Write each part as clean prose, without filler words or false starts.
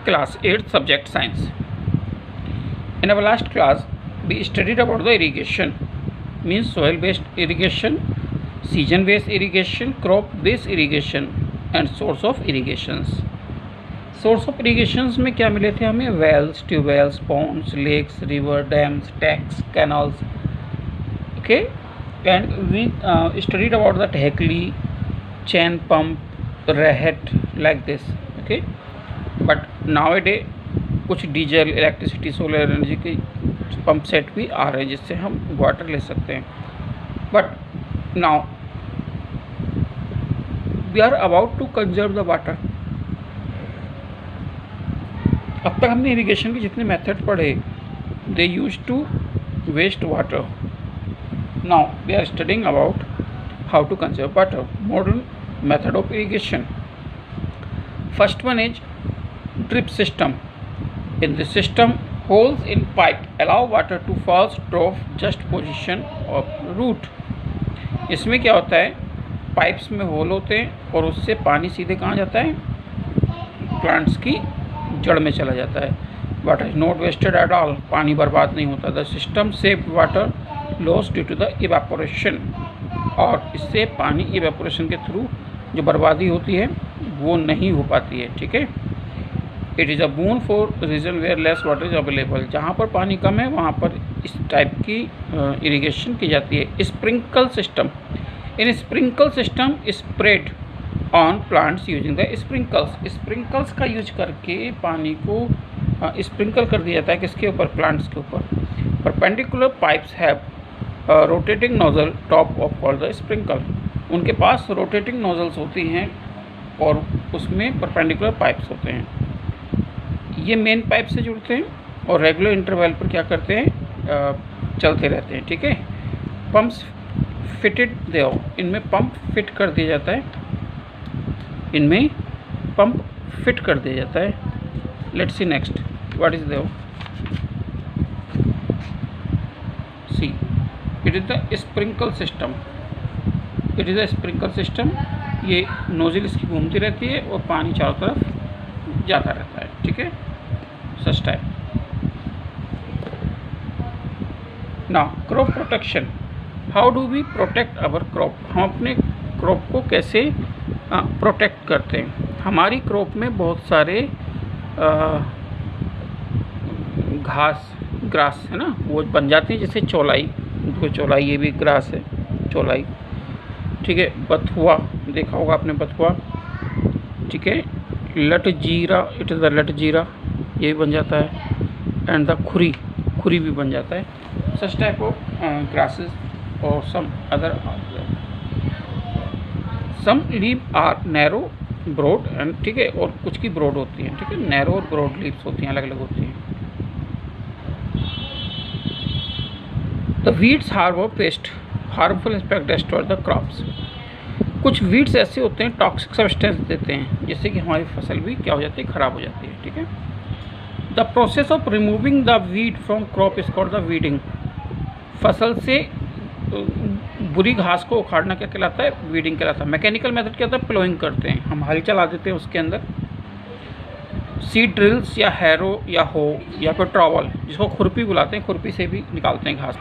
Class 8 subject science. In our last class we studied about the irrigation, means soil based irrigation, season based irrigation, crop based irrigation and source of irrigations. Source of irrigations में क्या मिले थे हमें? Wells, tubewells, ponds, lakes, river, dams, tanks, canals. Okay, and we studied about the हेकली, chain pump, रेहेट, like this. Okay, but now a day कुछ diesel, electricity, solar energy के pump set भी आ रहे हैं जिससे हम वाटर ले सकते हैं. But now we are about to conserve the water. अब तक हमने इरिगेशन के जितने मेथड पढ़े, they use to waste water. Now we are studying about how to conserve water, modern method of irrigation. First one is drip system. In this system holes in pipe allow water to falls drop just position of root. इसमें क्या होता है, pipes में whole होते हैं और उससे पानी सीधे कहाँ जाता है? प्लांट्स की जड़ में चला जाता है. Water is not wasted at all. पानी बर्बाद नहीं होता. The system save water loss due to the evaporation. और इससे पानी इवेपोरेशन के थ्रू जो बर्बादी होती है वो नहीं हो पाती है. ठीक है. It is a boon for region where less water is available. जहाँ पर पानी कम है वहाँ पर इस टाइप की इरिगेशन की जाती है. Sprinkle system. In sprinkle system spread on plants using the sprinkles. Sprinkles का यूज करके पानी को स्प्रिंकल कर दिया जाता है. किसके ऊपर? प्लांट्स के ऊपर. Perpendicular pipes have rotating nozzle top of called the sprinkle. उनके पास रोटेटिंग नोजल्स होती हैं और उसमें परपेंडिकुलर पाइप्स होते हैं. ये मेन पाइप से जुड़ते हैं और रेगुलर इंटरवल पर क्या करते हैं? चलते रहते हैं. ठीक है. पंप्स फिटेड देव. इनमें पंप फिट कर दिया जाता है. इनमें पंप फिट कर दिया जाता है. Let's see next. What is dev? See, it is the sprinkle system. It is the sprinkle system. ये नोजल इसकी घूमती रहती है और पानी चारों तरफ जाता रहता है. ठीक है. Such type. Now crop protection. How do we protect our crop? हम अपने क्रॉप को कैसे प्रोटेक्ट करते हैं? हमारी क्रॉप में बहुत सारे घास, ग्रास है ना, वो बन जाती है. जैसे चौलाई, जो चौलाई ये भी ग्रास है, चौलाई. ठीक है. बथुआ, देखा होगा आपने बथुआ. ठीक है. लटजीरा, इट इज़ द लटजीरा, ये भी बन जाता है. एंड द खुरी, खुरी भी बन जाता है. सच टाइप ऑफ ग्रासेस और some other. Some leave are narrow, broad and. ठीक है. और कुछ की ब्रॉड होती हैं. ठीक है. नैरो और ब्रॉड लीव्स होती हैं, अलग अलग होती हैं. The weeds harbour pest harmful aspect destroy the crops. कुछ वीड्स ऐसे होते हैं टॉक्सिक सब्सटेंस देते हैं जिससे कि हमारी फसल भी क्या हो जाती है? ख़राब हो जाती है. ठीक है. The process of removing the weed from crop is called the weeding. फसल से बुरी घास को उखाड़ना क्या कहलाता है? वीडिंग कहलाता है. मैकेनिकल मेथड क्या होता है? प्लोइंग करते हैं. हम हल चला देते हैं उसके अंदर. सीड ड्रिल्स या हैरो या हो या फिर ट्रॉवल, जिसको खुरपी बुलाते हैं, खुरपी से भी निकालते हैं घास.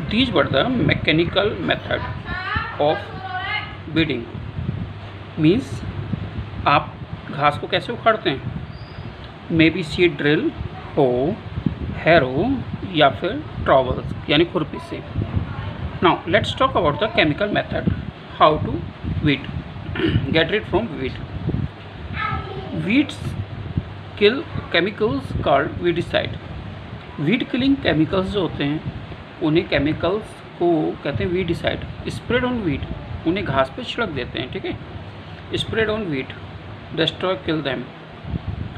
These were the mechanical method of weeding. Means आप घास को कैसे उखाड़ते हैं? मे बी सीड ड्रिल, हो, हैरो या फिर ट्रॉवल्स यानी खुरपी से. Now let's talk about the chemical method, how to weed, get rid from weed. Weeds kill chemicals called weedicide. Weed killing chemicals जो होते हैं उन्हें chemicals को कहते हैं weedicide. Spread on weed, उन्हें घास पे छिड़क देते हैं. ठीक है. Spread on weed, destroy, kill them.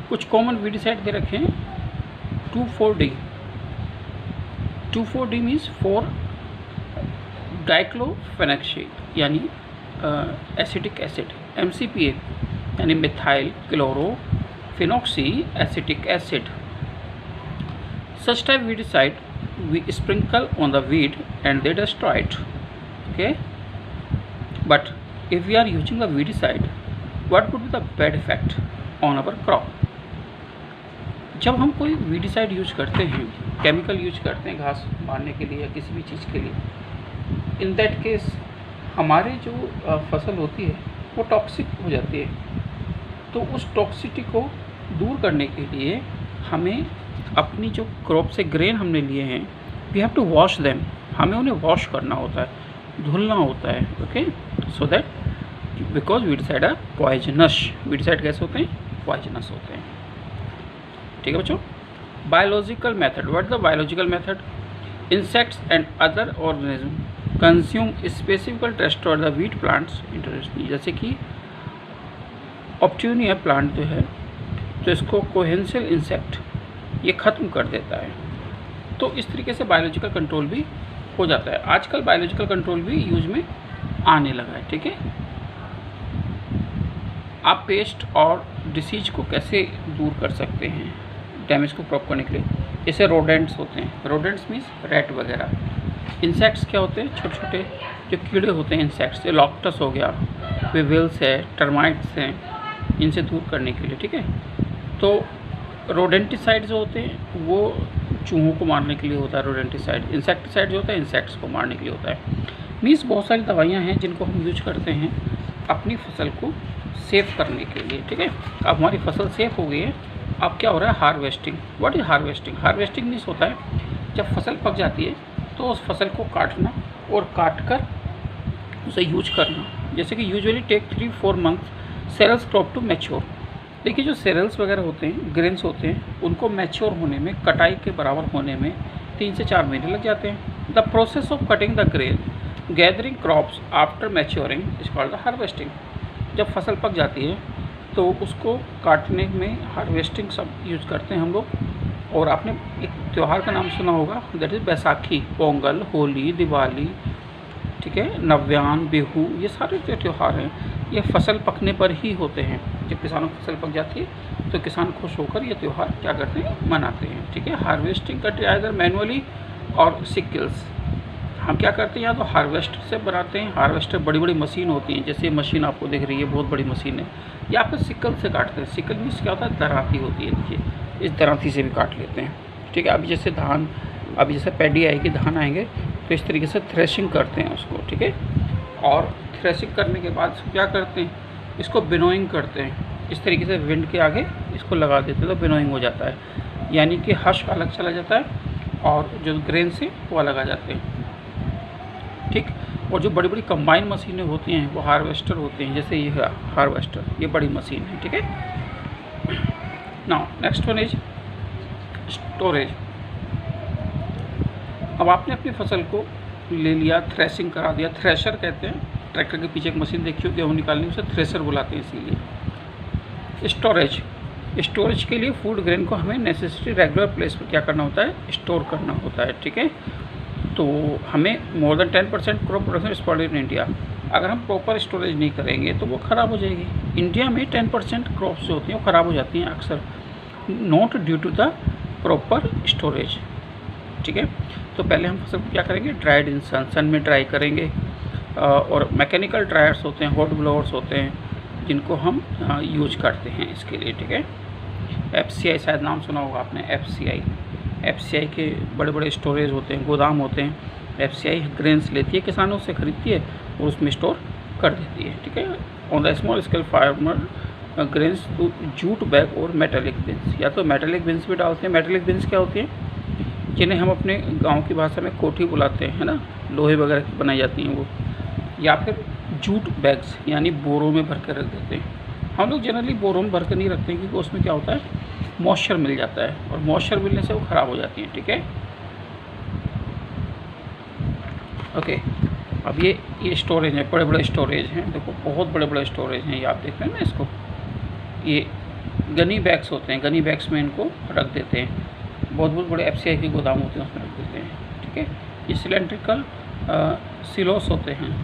कुछ common weedicide दे रखे हैं. 2,4-D. 2,4-D means 4 डाइक्लोफेनेक यानी एसिटिक एसिड. MCPA यानी methyl chlorophenoxy acetic acid. Such type weedicide we sprinkle on the weed and they destroy it. Okay. But if we are using the weedicide, what would be the bad effect on our crop? जब हम कोई weedicide use करते हैं, chemical use करते हैं घास मारने के लिए या किसी भी चीज़ के लिए, इन दैट केस हमारी जो फसल होती है वो टॉक्सिक हो जाती है। तो उस टॉक्सिसिटी को दूर करने के लिए हमें अपनी जो क्रॉप से ग्रेन हमने लिए हैं, we have to wash them, हमें उन्हें वॉश करना होता है, धुलना होता है। Okay, so that because weedicide are poisonous. Weedicide कैसे होते हैं? पॉइजनस होते हैं। ठीक है बच्चों। Biological method, what is the biological method? Insects and other organism consume specifically destroy the weed plants interestingly. जैसे कि ऑप्ट्यूनिया प्लांट जो है, तो इसको कोहेंसियल इंसेक्ट ये ख़त्म कर देता है। तो इस तरीके से बायोलॉजिकल कंट्रोल भी हो जाता है। आजकल बायोलॉजिकल कंट्रोल भी यूज में आने लगा है। ठीक है, आप पेस्ट और डिसीज को कैसे दूर कर सकते हैं डैमेज को प्रॉप करने के लिए? जैसे रोडेंट्स होते हैं, रोडेंट्स मीन्स रैट वगैरह। इंसेक्ट्स क्या होते हैं? छोटे छोटे जो कीड़े होते हैं इंसेक्ट्स, ये लॉक्टस हो गया, विविल्स है, टर्माइट्स हैं, इनसे दूर करने के लिए। ठीक है, तो रोडेंटिसाइड जो होते हैं वो चूहों को मारने के लिए होता है रोडेंटिसाइड। इंसेक्टिसाइड जो होता है इंसेक्ट्स को मारने के लिए होता है। मीन्स बहुत सारी दवाइयाँ हैं जिनको हम यूज करते हैं अपनी फसल को सेव करने के लिए। ठीक है, अब हमारी फसल सेफ हो गई है, अब क्या हो रहा है? Harvesting. What is harvesting? Harvesting means होता है जब फसल पक जाती है तो उस फसल को काटना और काट कर उसे यूज करना। जैसे कि usually take 3-4 months cereals crop to mature. देखिए जो सेरेल्स वगैरह होते हैं, ग्रेन्स होते हैं, उनको मैच्योर होने में, कटाई के बराबर होने में 3 से 4 महीने लग जाते हैं। The process of cutting the grain, gathering crops after maturing is called the harvesting. जब फसल पक जाती है तो उसको काटने में हार्वेस्टिंग सब यूज करते हैं हम लोग। और आपने एक त्यौहार का नाम सुना होगा, दैट इज़ बैसाखी, पोंगल, होली, दिवाली, ठीक है, नव्यान, बिहू, ये सारे जो त्यौहार हैं ये फसल पकने पर ही होते हैं। जब किसानों की फसल पक जाती है तो किसान खुश होकर ये त्यौहार क्या करते हैं? मनाते हैं। ठीक है, हार्वेस्टिंग करते हैं इधर मैनुअली और सिकल्स। हम क्या करते हैं? या तो हार्वेस्टर से बनाते हैं, हार्वेस्टर बड़ी बड़ी मशीन होती हैं, जैसे मशीन आपको दिख रही है बहुत बड़ी मशीन है, या फिर सिकल से काटते हैं। सिकल मीन्स क्या होता है? दराती होती है, देखिए इस दराती से भी काट लेते हैं। ठीक है, अभी जैसे धान, अभी जैसे पैडी आएगी, धान आएंगे, तो इस तरीके से थ्रेशिंग करते हैं उसको। ठीक है, और थ्रेशिंग करने के बाद क्या करते हैं? इसको बिनोइंग करते हैं। इस तरीके से विंड के आगे इसको लगा देते हैं तो बिनोइंग हो जाता है, यानी कि हश्क अलग चला जाता है और जो ग्रेन से वो अलग आ जाते हैं। ठीक, और जो बड़ी बड़ी कंबाइन मशीनें होती हैं वो हार्वेस्टर होते हैं, जैसे ये हार्वेस्टर, ये बड़ी मशीन है। ठीक है, now next one is storage. अब आपने अपनी फसल को ले लिया, थ्रेशिंग करा दिया, थ्रेशर कहते हैं, ट्रैक्टर के पीछे एक मशीन देखी हो गेहूँ निकालने, उसे थ्रेशर बुलाते हैं। इसीलिए स्टोरेज, स्टोरेज के लिए फूड ग्रेन को हमें नेसेसरी रेगुलर प्लेस पर क्या करना होता है? स्टोर करना होता है। ठीक है, तो हमें more than 10% crop production spoiled in India. अगर हम प्रॉपर स्टोरेज नहीं करेंगे तो वो ख़राब हो जाएगी। इंडिया में 10% क्रॉप्स जो होती हैं वो ख़राब हो जाती हैं अक्सर, not due to the proper storage. ठीक है, तो पहले हम फसल को क्या करेंगे? ड्राइड इन सन में ड्राई करेंगे। और मैकेनिकल ड्रायर्स होते हैं, हॉट ब्लोअर्स होते हैं, जिनको हम यूज करते हैं इसके लिए। ठीक है, FCI शायद नाम सुना होगा आपने, FCI के बड़े बड़े स्टोरेज होते हैं, गोदाम होते हैं। FCI ग्रेन्स लेती है किसानों से, खरीदती है और उसमें स्टोर कर देती है। ठीक है, on the small scale farmer grains to jute bag और मेटेलिक बिन्स, या तो मेटेलिक बिन्स भी डालते हैं। मेटेलिक बिन्स क्या होती हैं? जिन्हें हम अपने गांव की भाषा में कोठी बुलाते हैं, है ना, लोहे वगैरह की बनाई जाती हैं वो, या फिर जूट बैग्स यानी बोरों में भर कर रख देते हैं। हम लोग जनरली बोरों में भर कर नहीं रखते हैं क्योंकि उसमें क्या होता है? मॉइस्चर मिल जाता है और मॉइस्चर मिलने से वो ख़राब हो जाती हैं। ठीक है, ओके, अब ये स्टोरेज है, बड़े बड़े स्टोरेज हैं, देखो बहुत बड़े बड़े स्टोरेज हैं, ये आप देख रहे हैं ना इसको। ये गनी बैग्स होते हैं, गनी बैग्स में इनको रख देते हैं। बहुत बहुत बड़े FCI के गोदाम होते हैं, उसमें रख देते हैं। ठीक है, ये सिलेंड्रिकल सिलोस होते हैं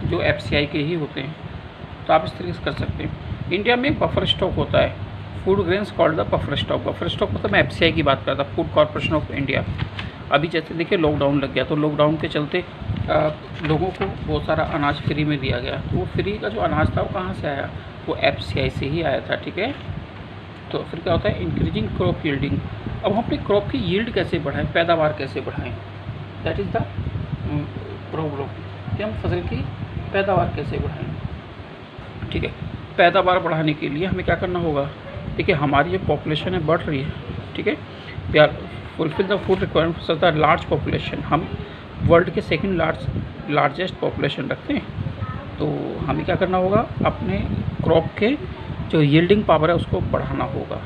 जो FCI के ही होते हैं, तो आप इस तरीके से कर सकते हैं। इंडिया में एक बफर स्टॉक होता है, food grains called the buffer stock. Buffer stock मतलब मैं FCI की बात करता, फूड कॉर्पोरेशन ऑफ इंडिया। अभी जैसे देखिए लॉकडाउन लग गया, तो लॉकडाउन के चलते लोगों को बहुत सारा अनाज फ्री में दिया गया, तो वो फ्री का जो अनाज था वो कहाँ से आया? वो FCI से ही आया था। ठीक है, तो फिर क्या होता है, इंक्रीजिंग क्रॉप यील्डिंग। अब हम अपनी क्रॉप की यील्ड कैसे बढ़ाएं, पैदावार कैसे बढ़ाएं, दैट इज़ द प्रॉब्लम कि हम फसल की पैदावार कैसे बढ़ाएं। ठीक है, पैदावार बढ़ाने के लिए हमें क्या करना होगा, देखिए हमारी जो पॉपुलेशन है बढ़ रही है, ठीक है, we are fulfil the food requirement for the large population, हम वर्ल्ड के सेकंड लार्जेस्ट पॉपुलेशन रखते हैं। तो हमें क्या करना होगा, अपने क्रॉप के जो यील्डिंग पावर है उसको बढ़ाना होगा।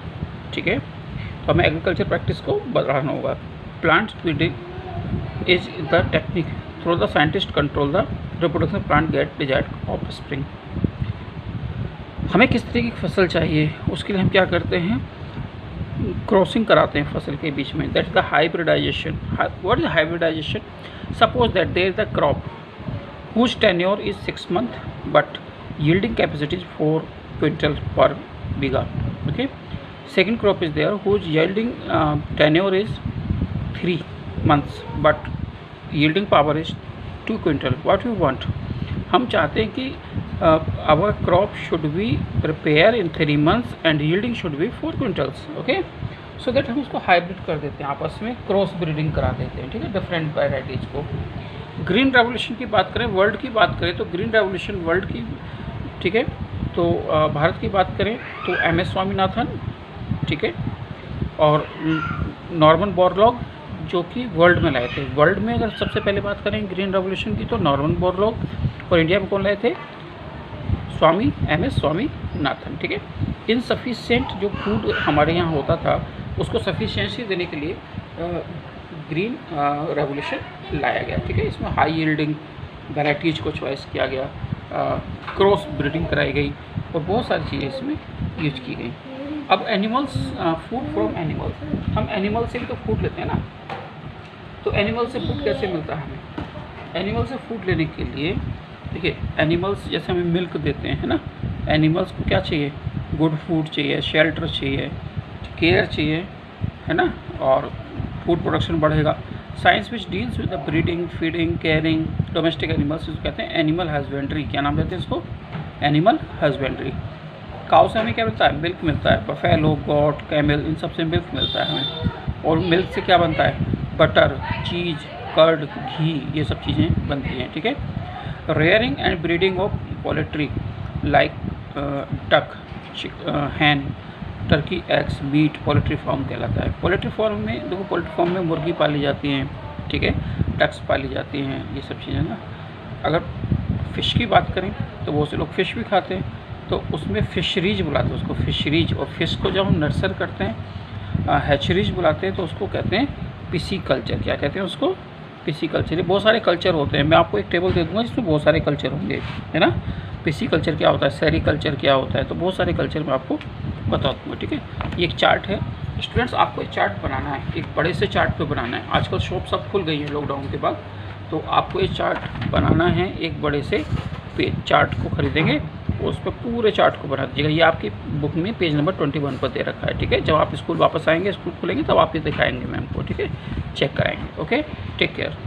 ठीक है, तो हमें एग्रीकल्चर प्रैक्टिस को बढ़ाना होगा। Plant breeding is the technique through the scientist control the reproduction plant get desired offspring. हमें किस तरीके की फसल चाहिए, उसके लिए हम क्या करते हैं, क्रॉसिंग कराते हैं फसल के बीच में, that is the hybridization. What is hybridization, suppose that there is the crop whose tenure is 6 months but yielding capacity is 4 quintals per bighha. Okay, second crop is there whose yielding tenure is 3 months but yielding power is 2 quintal. What you want, हम चाहते हैं कि our crop should be prepare in 3 months and yielding should be 4 quintals. Okay, so that हम इसको hybrid कर देते हैं, आपस में क्रॉस ब्रीडिंग करा देते हैं। ठीक है, डिफरेंट वैराइटीज़ को। ग्रीन रेवोल्यूशन की बात करें, वर्ल्ड की बात करें तो ग्रीन रेवोल्यूशन वर्ल्ड की, ठीक है, तो भारत की बात करें तो MS स्वामीनाथन, ठीक है, और नॉर्मन बोरलॉग जो कि वर्ल्ड में लाए थे। वर्ल्ड में अगर सबसे पहले बात करें ग्रीन रेवोल्यूशन की तो नॉर्मन बोरलॉग, और इंडिया में कौन लाए थे, MS स्वामीनाथन। ठीक है, इनसफिशिएंट जो फूड हमारे यहाँ होता था उसको सफिशिएंसी देने के लिए ग्रीन रेवोल्यूशन लाया गया। ठीक है, इसमें हाई यील्डिंग वैराइटीज़ को चॉइस किया गया, क्रॉस ब्रीडिंग कराई गई और बहुत सारी चीज़ें इसमें यूज की गई। अब एनिमल्स, फूड फ्रॉम एनिमल्स, हम एनिमल से भी तो फूड लेते हैं ना, तो एनिमल से फूड कैसे मिलता है हमें। एनिमल से फूड लेने के लिए देखिए, एनिमल्स जैसे हमें मिल्क देते हैं ना, एनिमल्स को क्या चाहिए, गुड फूड चाहिए, शेल्टर चाहिए, केयर चाहिए, है ना, और फूड प्रोडक्शन बढ़ेगा। Science which deals with the breeding, feeding, caring domestic animals, इसको कहते हैं एनिमल हस्बेंड्री। क्या नाम देते हैं इसको, एनिमल हस्बेंड्री। काउ से हमें क्या मिलता है, मिल्क मिलता है, बफेलो, गॉट, कैमल, इन सब से मिल्क मिलता है हमें। और मिल्क से क्या बनता है, बटर, चीज़, कर्ड, घी, ये सब चीज़ें बनती हैं। ठीक है, rearing and breeding of poultry like duck, hen, turkey, eggs, meat, poultry farm कहलाता है। पोल्ट्री फार्म में देखो, पोल्ट्री फार्म में मुर्गी पाली जाती हैं, ठीक है, डक्स पाली जाती हैं, ये सब चीज़ें ना। अगर फ़िश की बात करें तो बहुत से लोग फ़िश भी खाते हैं, तो उसमें फ़िशरीज बुलाते हैं उसको, फ़िशरीज। और फिश को जब हम नर्सर करते हैं, हैचरीज बुलाते हैं, तो उसको कहते हैं पिसी कल्चर। क्या कहते हैं उसको, पिसी कल्चर। ये बहुत सारे कल्चर होते हैं, मैं आपको एक टेबल दे दूँगा जिसमें बहुत सारे कल्चर होंगे, है ना। पिसी कल्चर क्या होता है, सेरी कल्चर क्या होता है, तो बहुत सारे कल्चर मैं आपको बता दूँगा। ठीक है, ये एक चार्ट है स्टूडेंट्स, आपको एक चार्ट बनाना है, एक बड़े से चार्ट पे बनाना है। आजकल शॉप सब खुल गई है लॉकडाउन के बाद, तो आपको ये चार्ट बनाना है, एक बड़े से पेज चार्ट को खरीदेंगे, उस पर पूरे चार्ट को बना दीजिएगा। ये आपकी बुक में पेज नंबर 21 पर दे रखा है। ठीक है, जब आप स्कूल वापस आएंगे, स्कूल खुलेंगे, तब आप ये दिखाएंगे मैम को। ठीक है, चेक कराएंगे। Okay, take care.